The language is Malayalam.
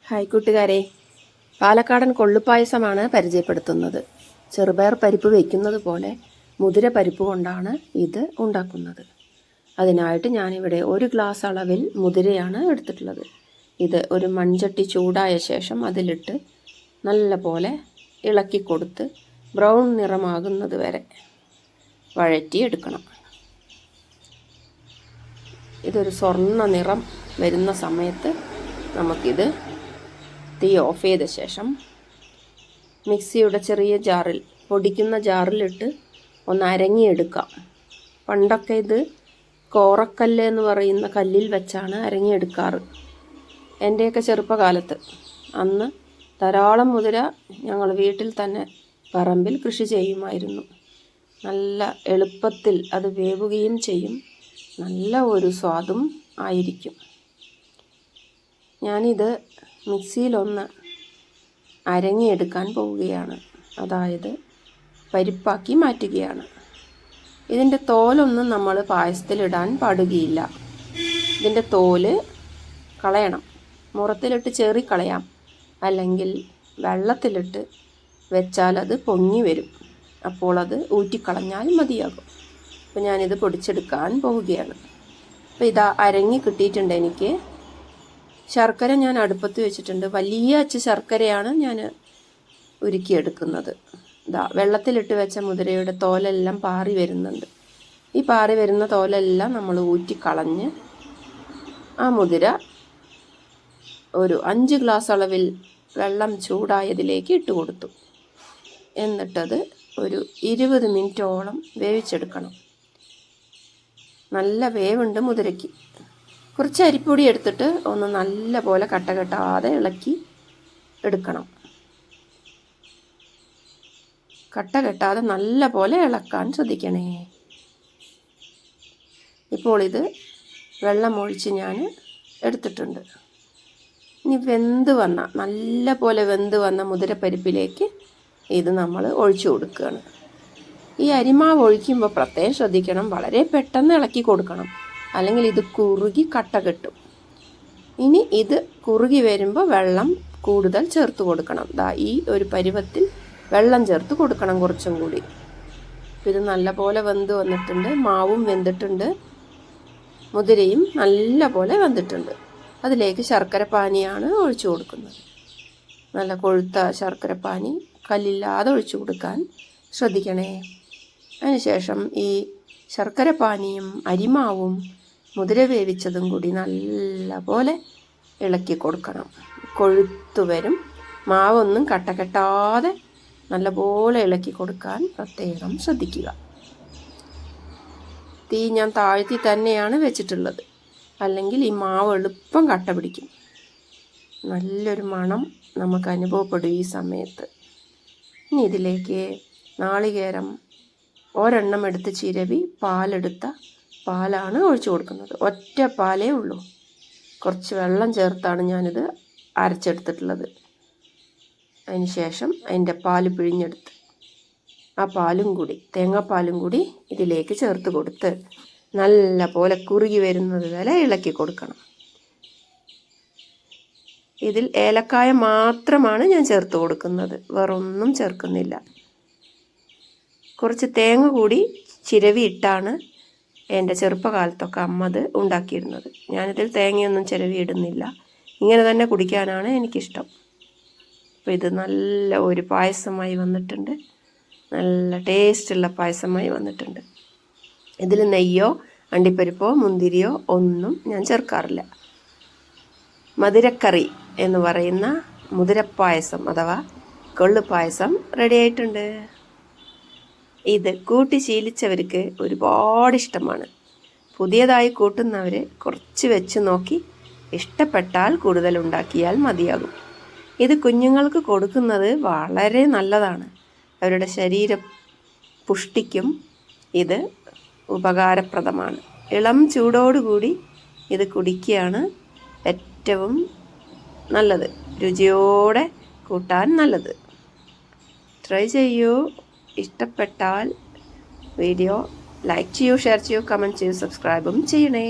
ഹായ് കൂട്ടുകാരെ, പാലക്കാടൻ കൊള്ളുപായസമാണ് പരിചയപ്പെടുത്തുന്നത്. ചെറുപയർ പരിപ്പ് വയ്ക്കുന്നത് പോലെ മുതിര പരിപ്പ് കൊണ്ടാണ് ഇത് ഉണ്ടാക്കുന്നത്. അതിനായിട്ട് ഞാനിവിടെ 1 ഗ്ലാസ് അളവിൽ മുതിരയാണ് എടുത്തിട്ടുള്ളത്. ഇത് ഒരു മൺചട്ടി ചൂടായ ശേഷം അതിലിട്ട് നല്ല പോലെ ഇളക്കി കൊടുത്ത് ബ്രൗൺ നിറമാകുന്നത് വരെ വഴറ്റിയെടുക്കണം. ഇതൊരു സ്വർണ്ണ നിറം വരുന്ന സമയത്ത് നമുക്കിത് തീ ഓഫ് ചെയ്ത ശേഷം മിക്സിയുടെ ചെറിയ ജാറിൽ, പൊടിക്കുന്ന ജാറിലിട്ട് ഒന്ന് അരങ്ങിയെടുക്കാം. പണ്ടൊക്കെ ഇത് കോറക്കല്ല് എന്ന് പറയുന്ന കല്ലിൽ വെച്ചാണ് അരങ്ങിയെടുക്കാറ്. എൻ്റെയൊക്കെ ചെറുപ്പകാലത്ത് അന്ന് ധാരാളം മുതിര ഞങ്ങൾ വീട്ടിൽ തന്നെ പറമ്പിൽ കൃഷി ചെയ്യുമായിരുന്നു. നല്ല എളുപ്പത്തിൽ അത് വേവുകയും ചെയ്യും, നല്ല ഒരു സ്വാദും ആയിരിക്കും. ഞാനിത് മിക്സിയിലൊന്ന് അരങ്ങിയെടുക്കാൻ പോവുകയാണ്, അതായത് പരിപ്പാക്കി മാറ്റുകയാണ്. ഇതിൻ്റെ തോലൊന്നും നമ്മൾ പായസത്തിലിടാൻ പാടുകയില്ല. ഇതിൻ്റെ തോല് കളയണം. മുറത്തിലിട്ട് ചേറിക്കളയാം, അല്ലെങ്കിൽ വെള്ളത്തിലിട്ട് വെച്ചാൽ അത് പൊങ്ങി വരും. അപ്പോൾ അത് ഊറ്റിക്കളഞ്ഞാൽ മതിയാകും. അപ്പോൾ ഞാനിത് പൊടിച്ചെടുക്കാൻ പോവുകയാണ്. അപ്പോൾ ഇതാ അരങ്ങി കിട്ടിയിട്ടുണ്ട്. എനിക്ക് ശർക്കര ഞാൻ അടുപ്പത്ത് വെച്ചിട്ടുണ്ട്. വലിയ അച്ച് ശർക്കരയാണ് ഞാൻ ഉരുക്കിയെടുക്കുന്നത്. ഇതാ വെള്ളത്തിലിട്ട് വെച്ച മുതിരയുടെ തോലെല്ലാം പാറി വരുന്നുണ്ട്. ഈ പാറി വരുന്ന തോലെല്ലാം നമ്മൾ ഊറ്റിക്കളഞ്ഞ് ആ മുതിര ഒരു 5 ഗ്ലാസ് അളവിൽ വെള്ളം ചൂടായതിലേക്ക് ഇട്ട് കൊടുത്തു. എന്നിട്ടത് ഒരു 20 മിനിറ്റോളം വേവിച്ചെടുക്കണം. നല്ല വേവുണ്ട് മുതിരയ്ക്ക്. കുറച്ച് അരിപ്പൊടി എടുത്തിട്ട് ഒന്ന് നല്ല പോലെ കട്ട കെട്ടാതെ ഇളക്കി എടുക്കണം. കട്ട കെട്ടാതെ നല്ല പോലെ ഇളക്കാൻ ശ്രദ്ധിക്കണേ. ഇപ്പോൾ ഇത് വെള്ളം ഒഴിച്ച് ഞാൻ എടുത്തിട്ടുണ്ട്. ഇനി നല്ല പോലെ വെന്ത് വന്ന മുതിരപ്പരിപ്പിലേക്ക് ഇത് നമ്മൾ ഒഴിച്ചു കൊടുക്കുകയാണ്. ഈ അരിമാവ് ഒഴിക്കുമ്പോൾ പ്രത്യേകം ശ്രദ്ധിക്കണം, വളരെ പെട്ടെന്ന് ഇളക്കി കൊടുക്കണം, അല്ലെങ്കിൽ ഇത് കുറുകി കട്ട കെട്ടും. ഇനി ഇത് കുറുകി വരുമ്പോൾ വെള്ളം കൂടുതൽ ചേർത്ത് കൊടുക്കണം. ഈ ഒരു പരുവത്തിൽ വെള്ളം ചേർത്ത് കൊടുക്കണം കുറച്ചും കൂടി. ഇത് നല്ല പോലെ വെന്ത് വന്നിട്ടുണ്ട്. മാവും വെന്തിട്ടുണ്ട്, മുതിരയും നല്ല പോലെ വെന്തിട്ടുണ്ട്. അതിലേക്ക് ശർക്കരപ്പാനിയാണ് ഒഴിച്ചു കൊടുക്കുന്നത്. നല്ല കൊഴുത്ത ശർക്കരപ്പാനി, കല്ലില്ലാതെ ഒഴിച്ചു കൊടുക്കാൻ ശ്രദ്ധിക്കണേ. അതിനുശേഷം ഈ ശർക്കരപ്പാനിയും അരിമാവും മുതിര വേവിച്ചതും കൂടി നല്ല പോലെ ഇളക്കി കൊടുക്കണം. കൊഴുത്തു വരും. മാവൊന്നും കട്ട കെട്ടാതെ നല്ലപോലെ ഇളക്കി കൊടുക്കാൻ പ്രത്യേകം ശ്രദ്ധിക്കുക. തീ ഞാൻ താഴ്ത്തി തന്നെയാണ് വെച്ചിട്ടുള്ളത്, അല്ലെങ്കിൽ ഈ മാവ് എളുപ്പം കട്ട പിടിക്കും. നല്ലൊരു മണം നമുക്ക് അനുഭവപ്പെടും ഈ സമയത്ത്. ഇനി ഇതിലേക്ക് നാളികേരം ഒരെണ്ണം എടുത്ത് ചിരവി പാലെടുത്ത പാലാണ് ഒഴിച്ചു കൊടുക്കുന്നത്. ഒറ്റ പാലേ ഉള്ളൂ. കുറച്ച് വെള്ളം ചേർത്താണ് ഞാനിത് അരച്ചെടുത്തിട്ടുള്ളത്. അതിന് ശേഷം അതിൻ്റെ പാല് പിഴിഞ്ഞെടുത്ത് ആ പാലും കൂടി, തേങ്ങാപ്പാലും കൂടി ഇതിലേക്ക് ചേർത്ത് കൊടുത്ത് നല്ല പോലെ കുറുകി വരുന്നത് വരെ ഇളക്കി കൊടുക്കണം. ഇതിൽ ഏലക്കായ മാത്രമാണ് ഞാൻ ചേർത്ത് കൊടുക്കുന്നത്, വേറൊന്നും ചേർക്കുന്നില്ല. കുറച്ച് തേങ്ങ കൂടി ചിരവി ഇട്ടാണ് എൻ്റെ ചെറുപ്പകാലത്തൊക്കെ അമ്മ അത് ഉണ്ടാക്കിയിരുന്നത്. ഞാനിതിൽ തേങ്ങയൊന്നും ചിരവി ഇടുന്നില്ല, ഇങ്ങനെ തന്നെ കുടിക്കാനാണ് എനിക്കിഷ്ടം. അപ്പോൾ ഇത് നല്ല ഒരു പായസമായി വന്നിട്ടുണ്ട്. നല്ല ടേസ്റ്റുള്ള പായസമായി വന്നിട്ടുണ്ട്. ഇതിൽ നെയ്യോ അണ്ടിപ്പരിപ്പോ മുന്തിരിയോ ഒന്നും ഞാൻ ചേർക്കാറില്ല. മധുരക്കറി എന്ന് പറയുന്ന മുതിരപ്പായസം അഥവാ കൊള്ളുപായസം റെഡി ആയിട്ടുണ്ട്. ഇത് കൂട്ടി ശീലിച്ചവർക്ക് ഒരുപാട് ഇഷ്ടമാണ്. പുതിയതായി കൂട്ടുന്നവർ കുറച്ച് വെച്ച് നോക്കി ഇഷ്ടപ്പെട്ടാൽ കൂടുതൽ ഉണ്ടാക്കിയാൽ മതിയാകും. ഇത് കുഞ്ഞുങ്ങൾക്ക് കൊടുക്കുന്നത് വളരെ നല്ലതാണ്. അവരുടെ ശരീര പുഷ്ടിക്കും ഇത് ഉപകാരപ്രദമാണ്. ഇളം ചൂടോടുകൂടി ഇത് കുടിക്കുകയാണ് ഏറ്റവും നല്ലത്, രുചിയോടെ കൂട്ടാൻ നല്ലത്. ട്രൈ ചെയ്യൂ. ഇഷ്ടപ്പെട്ടാൽ വീഡിയോ ലൈക്ക് ചെയ്യൂ, ഷെയർ ചെയ്യൂ, കമൻറ്റ് ചെയ്യൂ, സബ്സ്ക്രൈബും ചെയ്യണേ.